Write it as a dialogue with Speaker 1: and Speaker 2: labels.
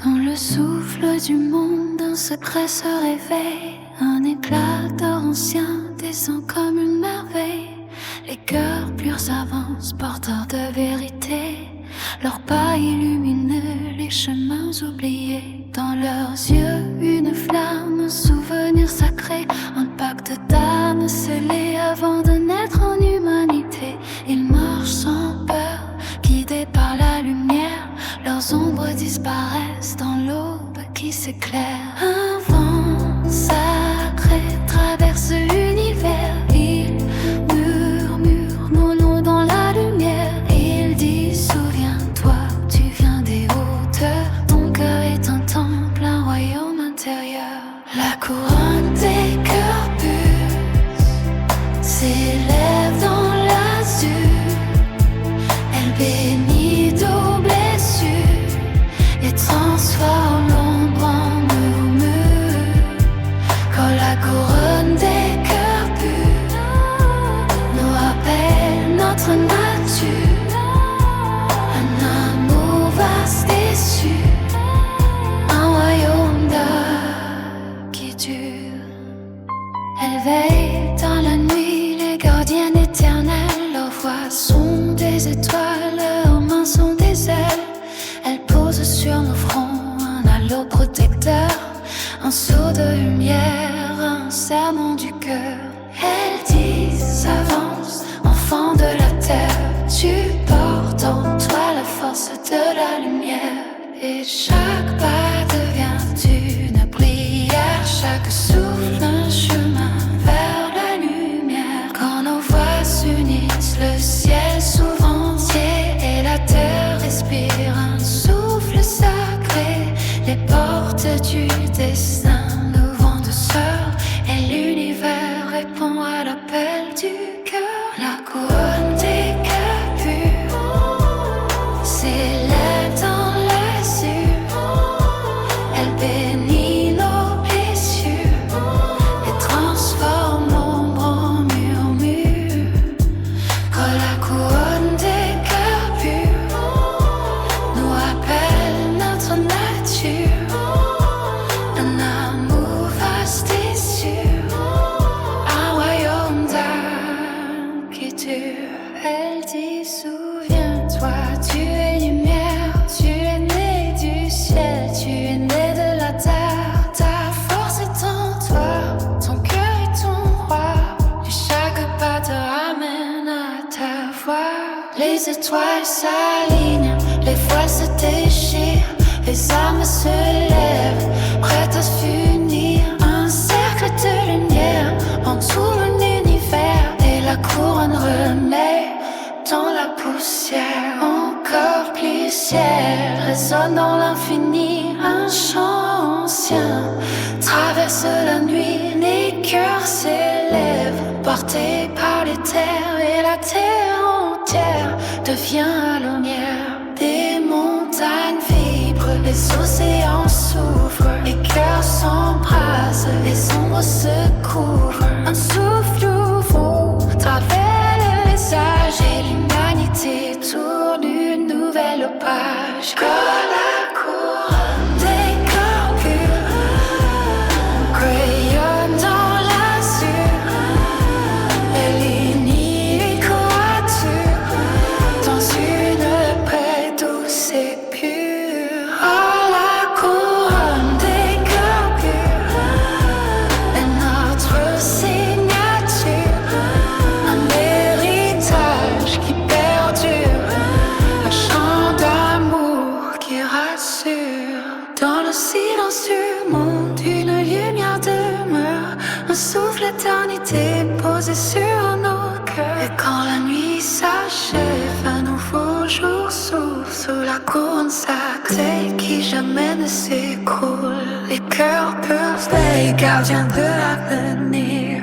Speaker 1: Dans le souffle du monde, un secret se réveille. Un éclat d'or ancien descend comme une merveille. Les cœurs purs avancent, porteurs de vérité. Leurs pas illuminent les chemins oubliés. Dans leurs yeux, une flamme, un souvenir sacré. Un pacte d'âme scellé avant de naître en humanité. Ils marchent sans peur, guidés par la lumière. Leurs ombres disparaissent dans l'aube qui s'éclaire. Un vent sacré traverse l'univers. Il murmure mon nom dans la lumière. Il dit souviens-toi, tu viens des hauteurs. Ton cœur est un temple, un royaume intérieur. La couronne des cœurs purs s'élève dans l'azur. Elle bénit nos blessures et transforme l'ombre en murmure. Quand la couronne des cœurs purs nous rappelle notre nature, un amour vaste et sûr, un royaume d'or qui dure. Elle veille dans la nuit, les gardiennes éternelles. Leurs voix sont des étoiles, leurs mains sont des ailes. Elles posent sur nos fronts un halo protecteur, un sceau de lumière, un serment du cœur. Elles disent avance, enfant de la terre. Tu portes en toi la force de la lumière. Et chaque pas devient une prière, chaque souffle un chemin vers la lumière. Quand nos voix s'unissent, le ciel s'ouvre entier et la terre respire un souffle sacré. Les portes du destin nous vont de sœur et l'univers répond à l'appel du cœur. La couronne des cœurs purs s'élève dans l'azur. Elle bénit nos blessures et transforme l'ombre en murmure. Quand la couronne des cœurs purs nous rappelle notre nature, un amour vaste et sûr, un royaume d'âme qui dure. Elle dit souviens-toi, tu es lumière, tu es né du ciel, tu es né de la terre. Ta force est en toi, ton cœur est ton roi. Et chaque pas te ramène à ta voix. Les étoiles s'alignent, les voiles se déchirent, les âmes se lèvent, prêtes à s'unir. Un cercle de lumière entoure l'univers et la couronne renaît dans la poussière. Encore plus ciel résonne dans l'infini, un chant ancien traverse la nuit. Les cœurs s'élèvent, portés par les terres, et la terre entière devient lumière. Des montagnes vibrent, les océans s'ouvrent, les cœurs s'embrassent, les ombres se couvrent. Un souffle nouveau travers les âges et l'humanité tourne une nouvelle page. Quand la couronne des cœurs purs crayonne dans l'azur, elle unit les créatures dans une paix douce et pure. Oh, la couronne des cœurs purs est notre signature, un héritage qui perdure, un chant d'amour qui rassure. Dans le silence du monde, une lumière demeure, un souffle d'éternité posé sur nos cœurs. Et quand la nuit s'achève, un nouveau jour s'ouvre sous la couronne sacrée qui jamais ne s'écroule. Les cœurs purs, les gardiens de l'avenir.